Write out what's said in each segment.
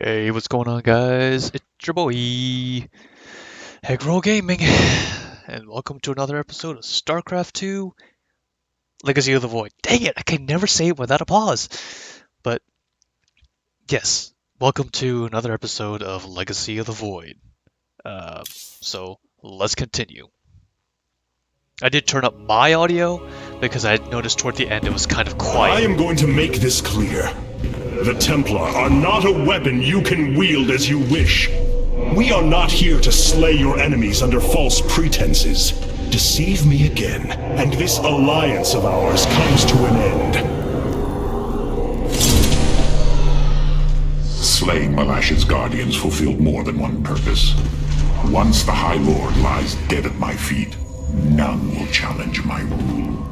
Hey, what's going on, guys? It's your boy, Hegroll Gaming, and welcome to another episode of StarCraft 2 Legacy of the Void. Dang it, I can never say it without a pause. But yes, welcome to another episode of Legacy of the Void. So let's continue. I did turn up my audio because I had noticed toward the end it was kind of quiet. I am going to make this clear. The Templar are not a weapon you can wield as you wish. We are not here to slay your enemies under false pretenses. Deceive me again, and this alliance of ours comes to an end. Slaying Malash's guardians fulfilled more than one purpose. Once the High Lord lies dead at my feet, none will challenge my rule.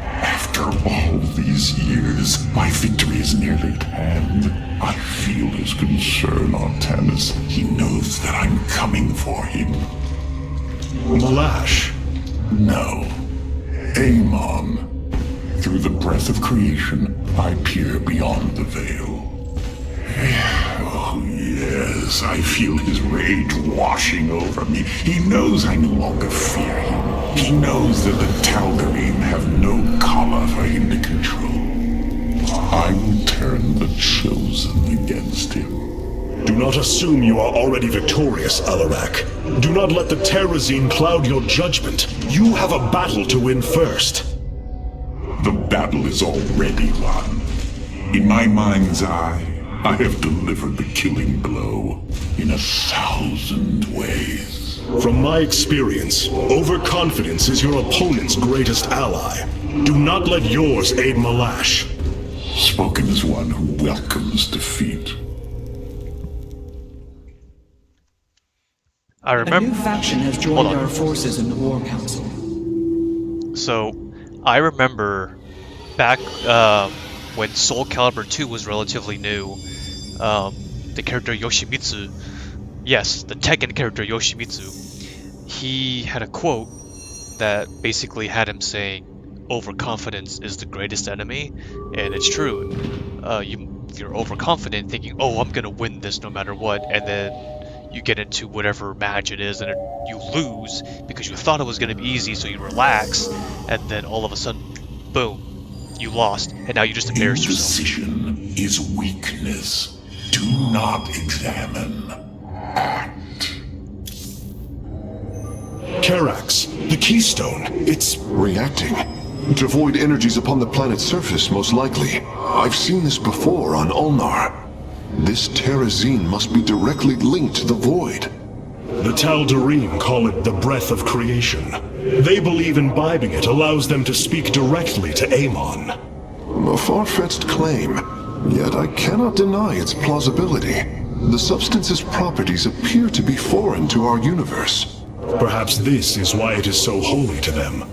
After all these years, my victory is nearly at hand. I feel his concern, Artanis. He knows that I'm coming for him. Malash? No. Amon. Through the breath of creation, I peer beyond the veil. Oh, yes, I feel his rage washing over me. He knows I no longer fear him. He knows that the Tal'Darim have no collar for him to control. I will turn the Chosen against him. Do not assume you are already victorious, Alarak. Do not let the Terrazine cloud your judgment. You have a battle to win first. The battle is already won. In my mind's eye, I have delivered the killing blow in 1,000 ways. From my experience, overconfidence is your opponent's greatest ally. Do not let yours aid Malash. Spoken as one who welcomes defeat. I A remember. new faction has joined our forces in the War Council. So, I remember back when Soul Calibur 2 was relatively new, the character Yoshimitsu, yes, the Tekken character Yoshimitsu, he had a quote that basically had him saying, overconfidence is the greatest enemy, and it's true. You're overconfident thinking, oh, I'm gonna win this no matter what, and then you get into whatever match it is and you lose because you thought it was going to be easy, so you relax, and then all of a sudden, boom, you lost, and now you just embarrassed yourself. Indecision is weakness. Do not examine. Act. Karax, the Keystone, it's... Reacting to void energies upon the planet's surface, most likely. I've seen this before on Ulnar. This Terrazine must be directly linked to the void. The Tal'Darim call it the breath of creation. They believe imbibing it allows them to speak directly to Amon. A far-fetched claim, yet I cannot deny its plausibility. The substance's properties appear to be foreign to our universe. Perhaps this is why it is so holy to them.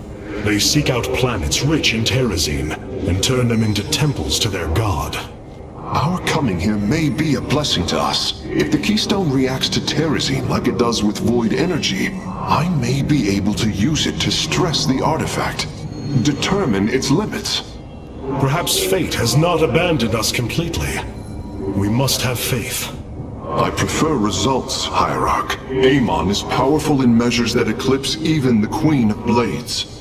They seek out planets rich in Terrazine and turn them into temples to their god. Our coming here may be a blessing to us. If the Keystone reacts to Terrazine like it does with void energy, I may be able to use it to stress the artifact, determine its limits. Perhaps fate has not abandoned us completely. We must have faith. I prefer results, Hierarch. Amon is powerful in measures that eclipse even the Queen of Blades.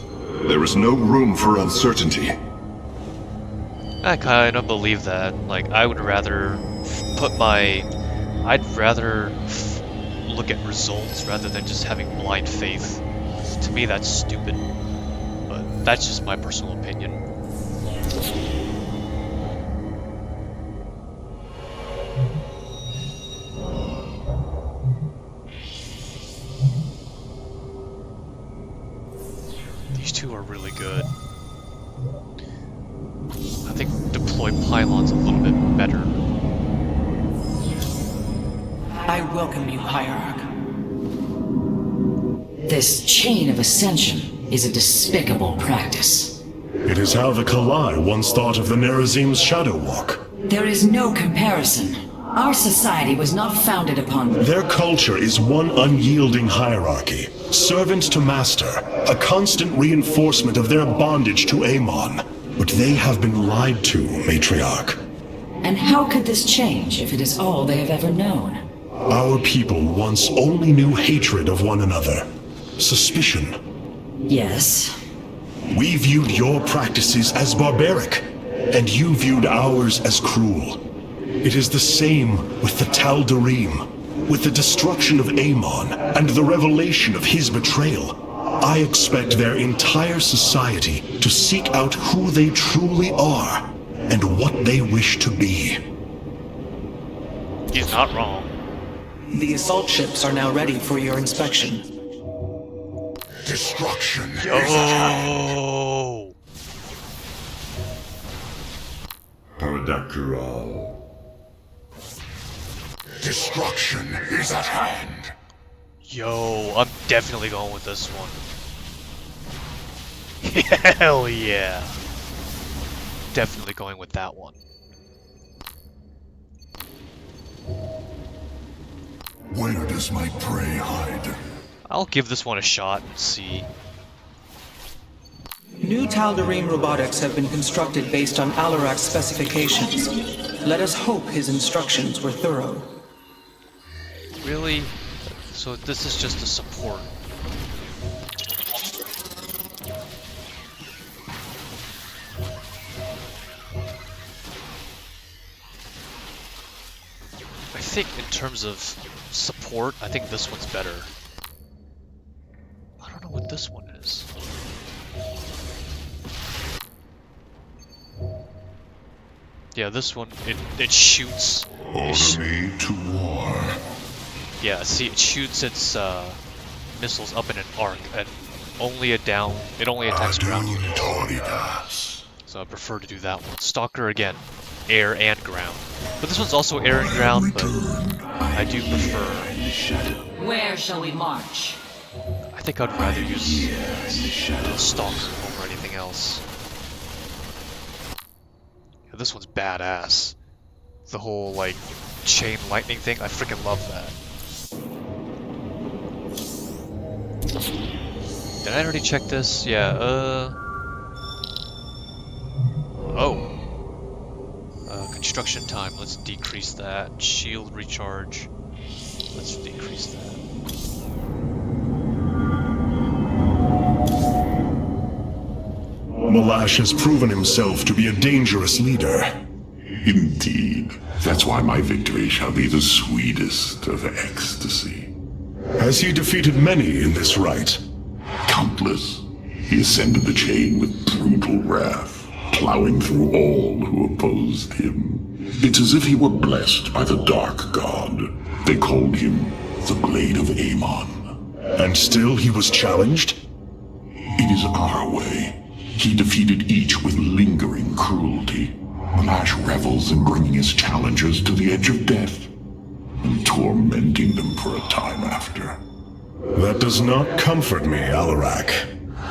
There is no room for uncertainty. I kind of believe that. Like, I would rather look at results rather than just having blind faith. To me, that's stupid. But that's just my personal opinion. These two are really good. I think deploy pylons a little bit better. I welcome you, Hierarch. This chain of ascension is a despicable practice. It is how the Kalai once thought of the Nerazim's Shadow Walk. There is no comparison. Our society was not founded upon... Their culture is one unyielding hierarchy, servant to master, a constant reinforcement of their bondage to Amon. But they have been lied to, Matriarch. And how could this change if it is all they have ever known? Our people once only knew hatred of one another, suspicion. Yes. We viewed your practices as barbaric, and you viewed ours as cruel. It is the same with the Tal'Darim, with the destruction of Amon and the revelation of his betrayal. I expect their entire society to seek out who they truly are and what they wish to be. He's not wrong. The assault ships are now ready for your inspection. Destruction is Oh, Paradakral. Destruction is at hand. yo, I'm definitely going with this one. Hell yeah. Definitely going with that one. Where does my prey hide? I'll give this one a shot and see. New Tal'Darim robotics have been constructed based on Alarak's specifications. Let us hope his instructions were thorough. Really? So this is just a support. I think in terms of support, I think this one's better. I don't know what this one is. Yeah, this one, it shoots. Order me to war. Yeah, see, it shoots its missiles up in an arc, and it only attacks ground units. Toridas. So I prefer to do that one. Stalker again, air and ground. But this one's also air and ground, but I do prefer. Where shall we march? I think I'd rather use Stalker over anything else. Yeah, this one's badass. The whole, like, chain lightning thing, I freaking love that. Did I already check this? Yeah, oh. Construction time, let's decrease that. Shield recharge, let's decrease that. Malash has proven himself to be a dangerous leader. Indeed. That's why my victory shall be the sweetest of ecstasy. Has he defeated many in this rite? Countless. He ascended the chain with brutal wrath, plowing through all who opposed him. It's as if he were blessed by the Dark God. They called him the Blade of Amon. And still he was challenged? It is our way. He defeated each with lingering cruelty. Malash revels in bringing his challengers to the edge of death and tormenting them for a time after. That does not comfort me, Alarak.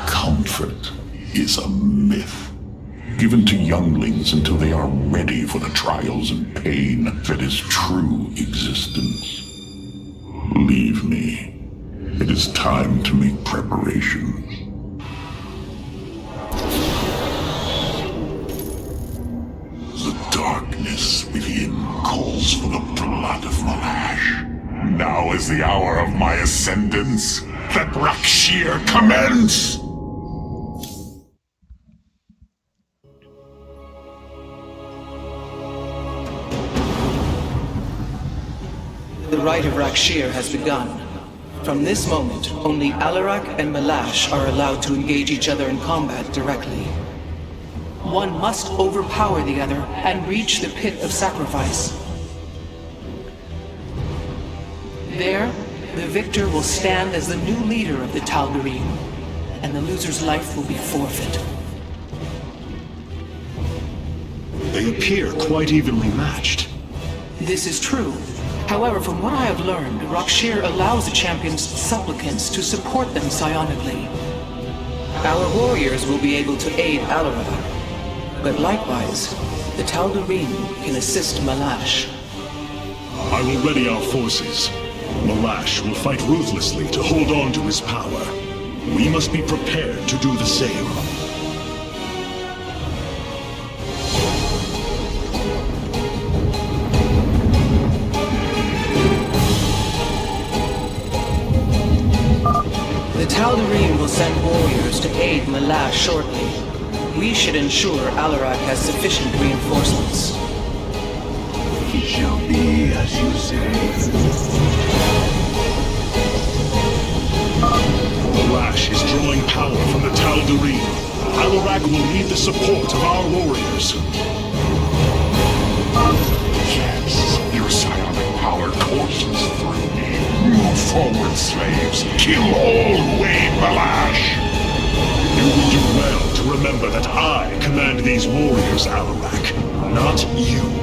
Comfort is a myth, given to younglings until they are ready for the trials and pain that is true existence. Leave me. It is time to make preparations. The darkness within calls for the blood of Malash. Now is the hour of my ascendance. Let Rak'Shir commence! The rite of Rak'Shir has begun. From this moment, only Alarak and Malash are allowed to engage each other in combat directly. One must overpower the other and reach the pit of sacrifice. There, the victor will stand as the new leader of the Tal'Darim, and the loser's life will be forfeit. They appear quite evenly matched. This is true. However, from what I have learned, Rak'Shir allows the champion's supplicants to support them psionically. Our warriors will be able to aid Alarak, but likewise, the Tal'Darim can assist Malash. I will ready our forces. Malash will fight ruthlessly to hold on to his power. We must be prepared to do the same. will send warriors to aid Malash shortly. We should ensure Alarak has sufficient reinforcements. It shall be as you say. The Lash is drawing power from the Tal'Darim. Alarak will need the support of our warriors. Yes, your psionic power courses through me. Move forward, slaves. Kill all who aid Malash. You will do well to remember that I command these warriors, Alarak, not you.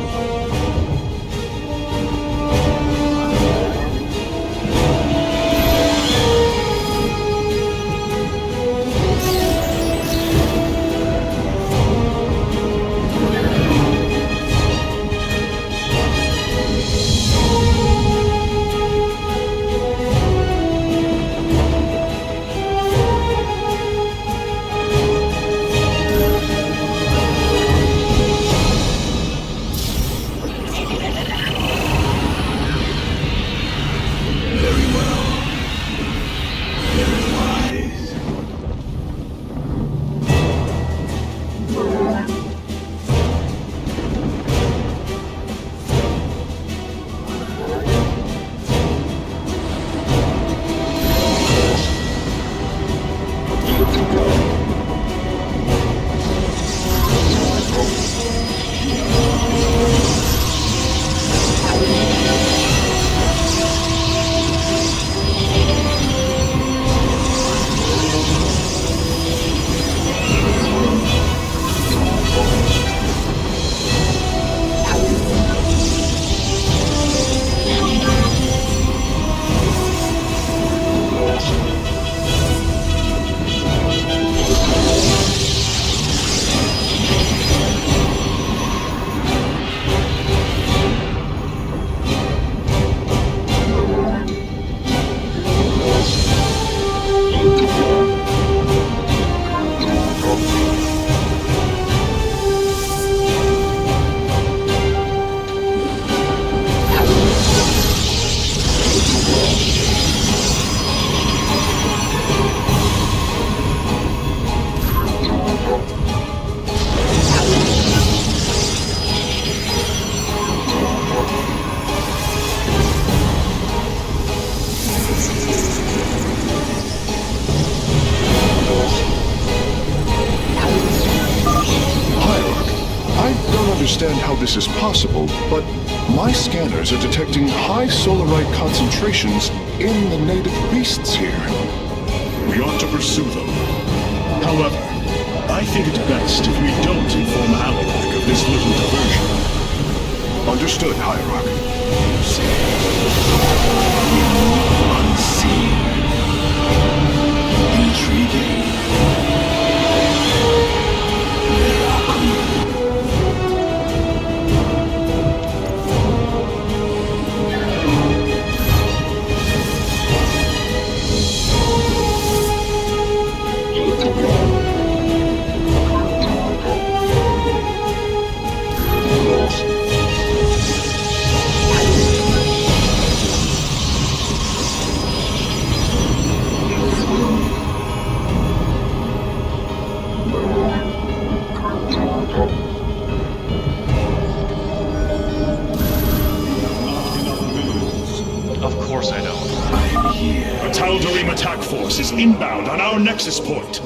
understand how this is possible, but my scanners are detecting high solarite concentrations in the native beasts here. We ought to pursue them. However, I think it best if we don't inform Alarak of this little diversion. Understood, Hierarch. Unseen. Intriguing. Of course I know. The Tal'Darim attack force is inbound on our nexus point.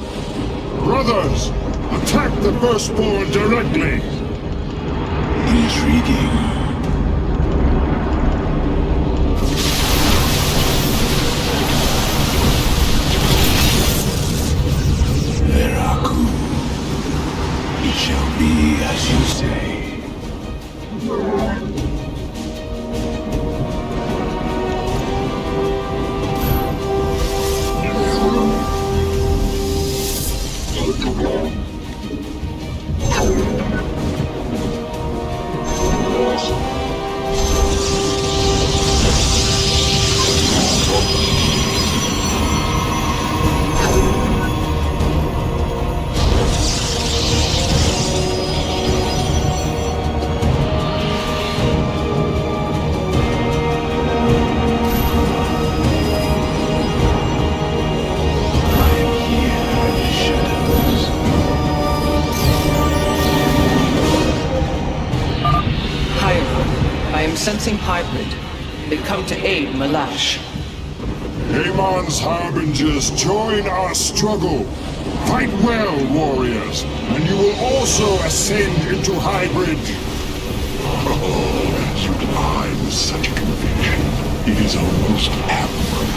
Brothers, attack the firstborn directly! Intriguing. Veraku. It shall be as you say. sensing hybrid. They come to aid Malash. Amon's harbingers, join our struggle. Fight well, warriors, and you will also ascend into hybrid. Oh, you lie with such conviction. It is almost admirable.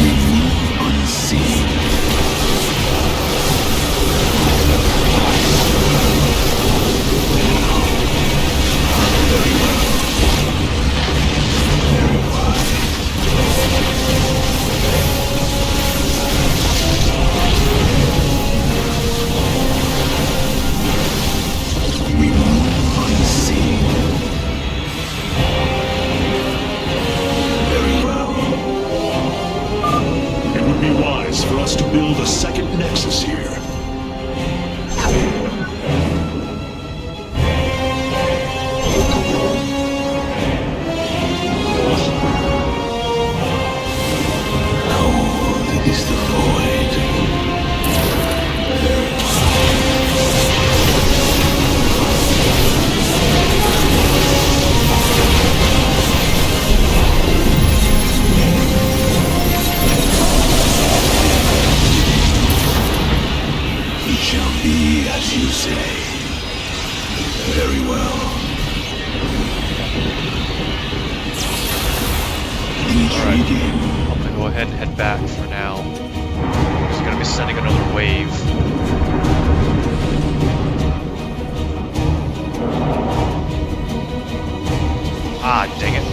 We move unseen. We move unseen. Very well. It would be wise for us to build a second nexus here. Cold is the void. It shall be as you say. Very well. Intriguing. I'm gonna go ahead and head back for now. He's gonna be sending another wave. Ah, dang it.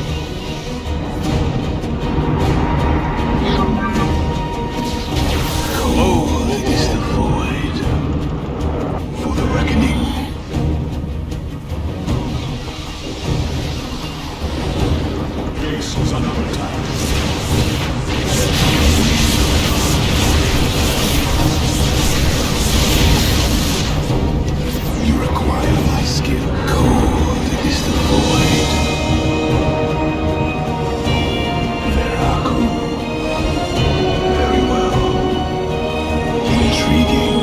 Cold is the void. For the reckoning. Base is under attack. You require my skill. Cold is the void. Veraku. Very well. Intriguing.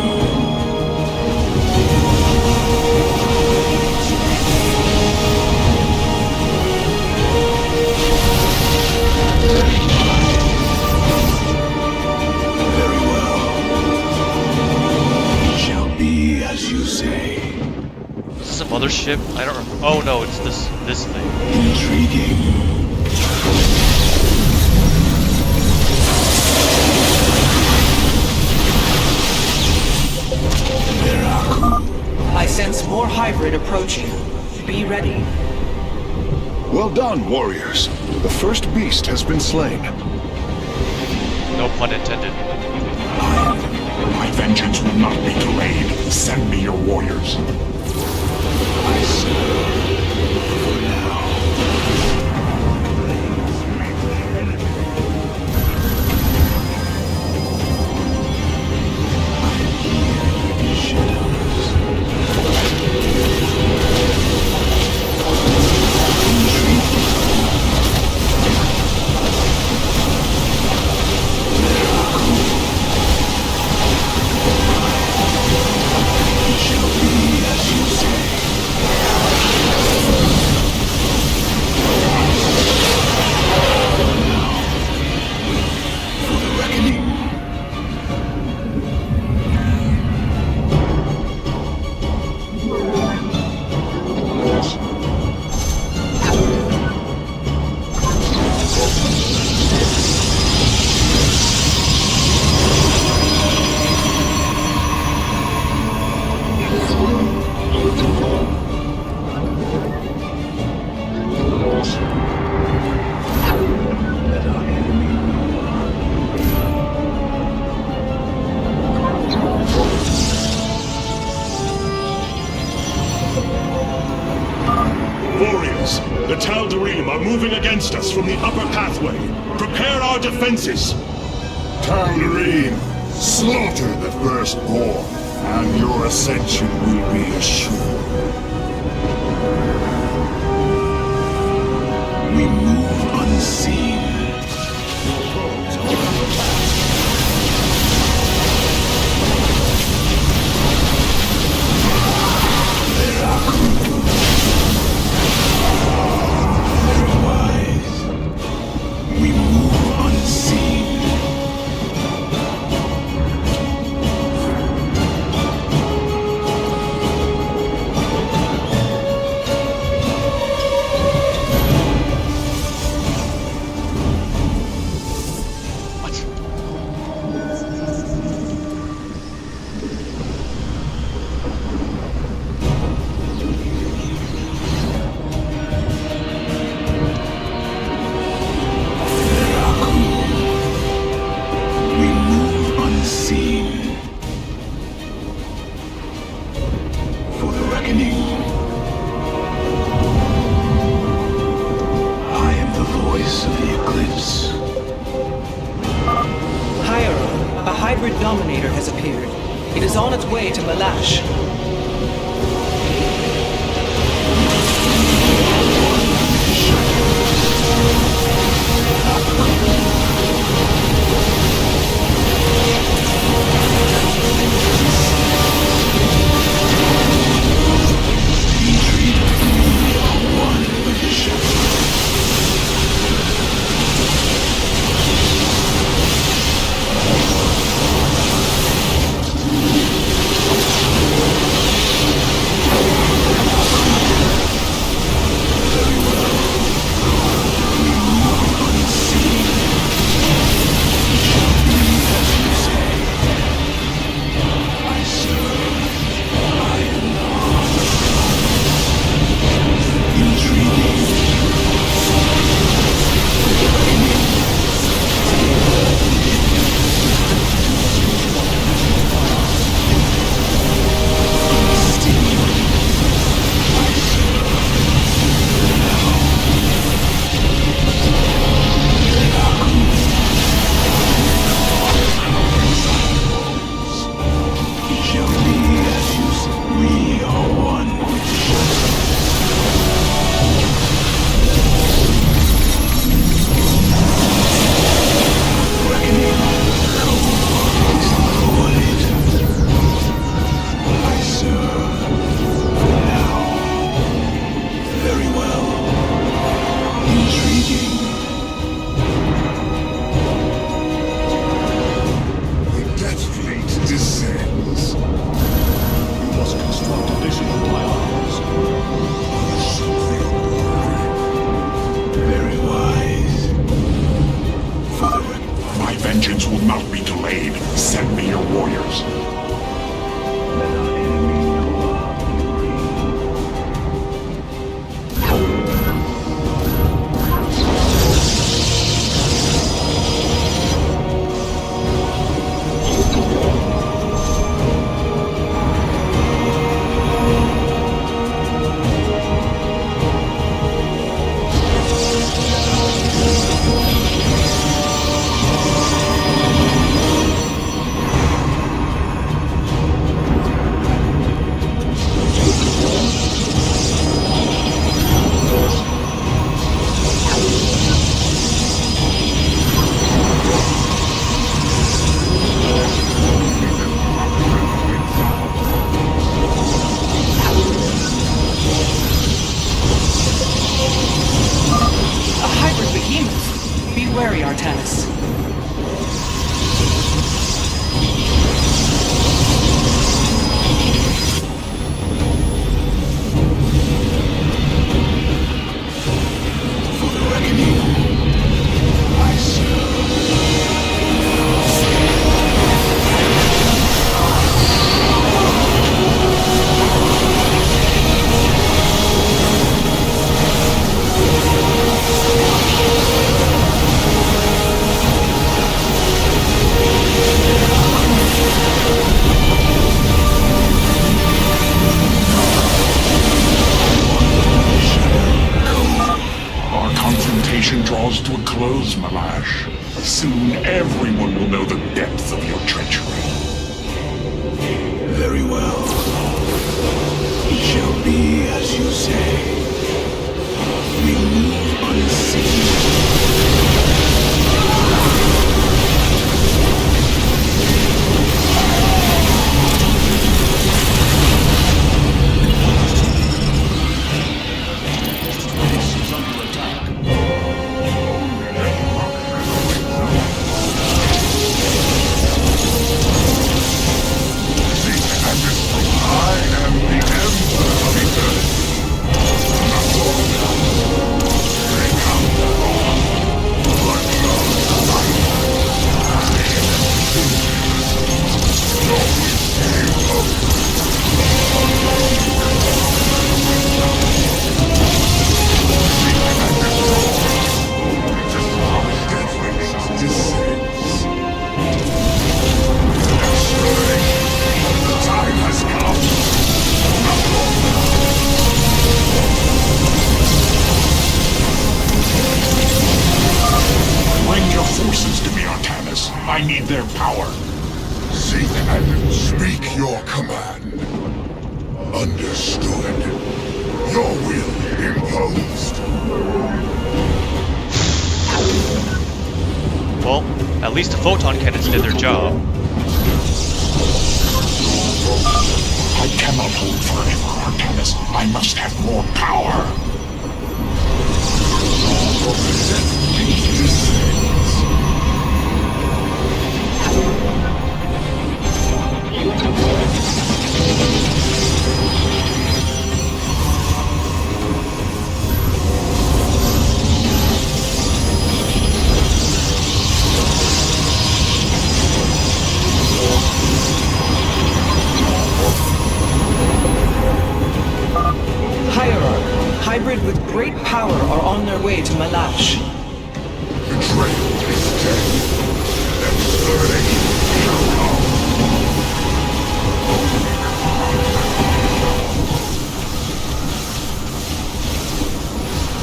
Very well. It shall be as you say. Is this a mothership? I don't remember. Oh no, it's this thing. Intriguing. I sense more hybrid approaching. Be ready. Well done, warriors. The first beast has been slain. No pun intended. My vengeance will not be delayed. Send me your warriors. I serve for now. I hear shadows. It shall be as you say. For the reckoning. Let our enemy Warriors, the Tal'Darim are moving against us from the upper pathway. Prepare our defenses. Tal'Darim, slaughter the firstborn, and your ascension will be assured. We move unseen. Dominator has appeared. It is on its way to Malash. Wary, Artanis. For the reckoning, I Our confrontation draws to a close, Malash. Soon everyone will know the depth of your treachery. Very well. It shall be as you say. We move unseen. Bring your forces to me, Artanis. I need their power. and speak your command. Understood. Your will imposed. Well, at least the photon cannons did their job. I cannot hold forever, Artanis. I must have more power. Hierarch, hybrid with great power are on their way to Malash. Betrayal is dead. Extermination shall come.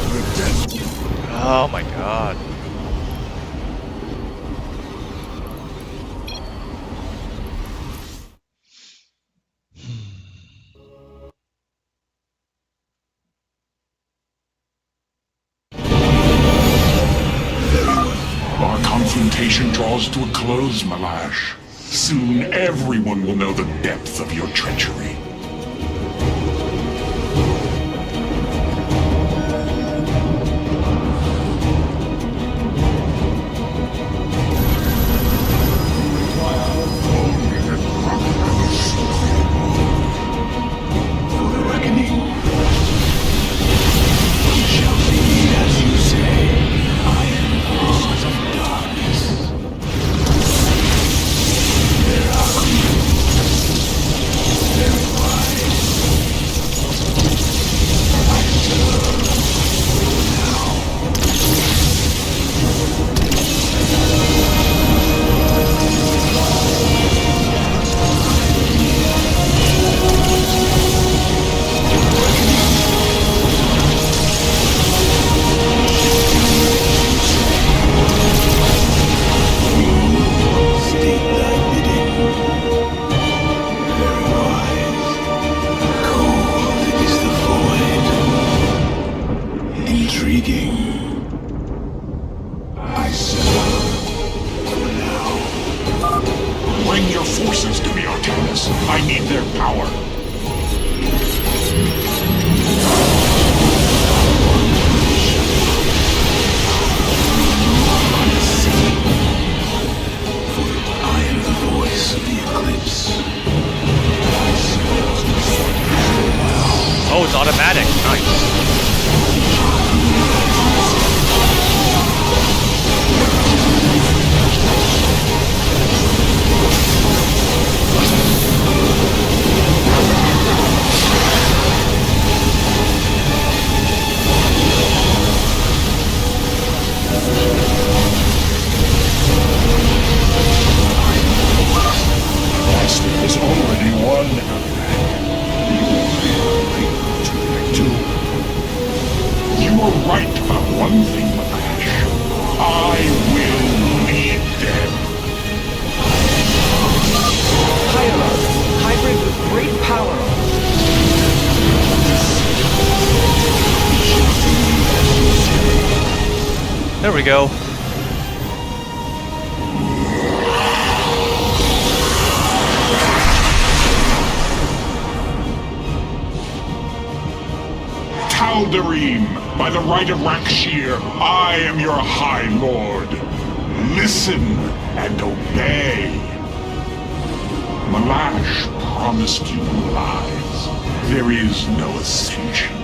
The death. Oh my god. Our confrontation draws to a close, Malash. Soon everyone will know the depth of your treachery. For the reckoning. It shall be as you say. I am the cause of darkness. There are very wise. I serve state thy bidding. Very wise. Cold is the void. Intriguing. I serve for now. Bring your forces to me, Artanis. I need their power. I am the voice of the eclipse. Oh, it's automatic. Nice. Master is already won. You were right about one thing, Malash. I will lead them. Hierarch, hybrid with great power. There we go. Tal'Darim, by the right of Rak'Shir, I am your High Lord. Listen and obey. Malash promised you lies. There is no ascension.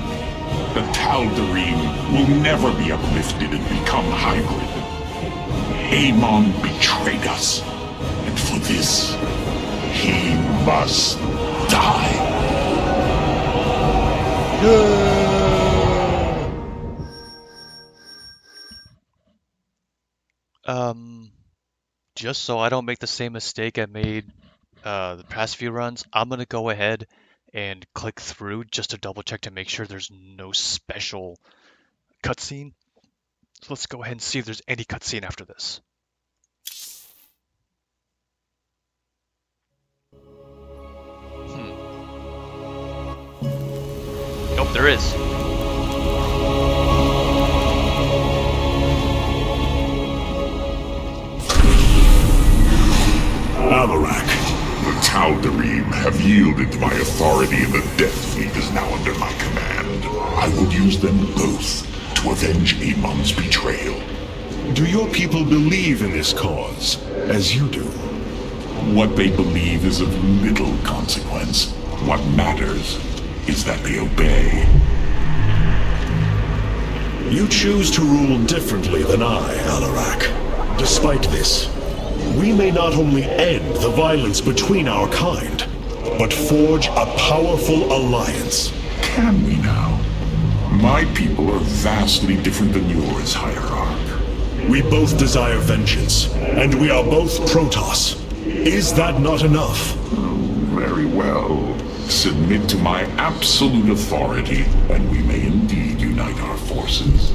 The Tal'Darim will never be uplifted and become hybrid. Amon betrayed us, and for this, he must die. Just so I don't make the same mistake I made the past few runs, I'm gonna go ahead and click through just to double check to make sure there's no special cutscene. So let's go ahead and see if there's any cutscene after this. There is. Alarak. The Tal'Darim have yielded to my authority, and the Death Fleet is now under my command. I will use them both to avenge Amon's betrayal. Do your people believe in this cause, as you do? What they believe is of little consequence. What matters is that they obey. You choose to rule differently than I, Alarak. Despite this, we may not only end the violence between our kind, but forge a powerful alliance. Can we now? My people are vastly different than yours, Hierarch. We both desire vengeance, and we are both Protoss. Is that not enough? Very well. Submit to my absolute authority, and we may indeed unite our forces.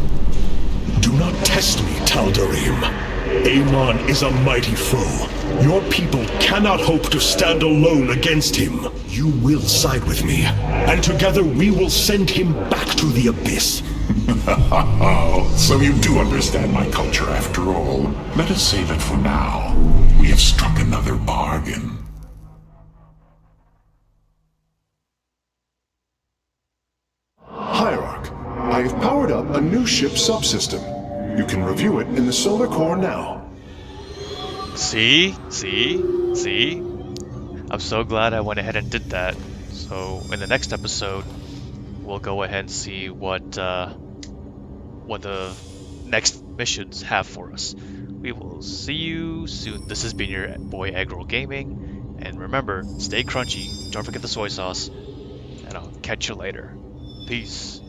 Do not test me, Tal'Darim. Amon is a mighty foe. Your people cannot hope to stand alone against him. You will side with me, and together we will send him back to the abyss. So you do understand my culture after all. Let us say that for now, we have struck another bargain. Hierarch, I have powered up a new ship subsystem. You can review it in the solar core now. See? I'm so glad I went ahead and did that. So in the next episode, we'll go ahead and see what the next missions have for us. We will see you soon. This has been your boy Eggroll Gaming, and remember, stay crunchy. Don't forget the soy sauce, and I'll catch you later. Peace.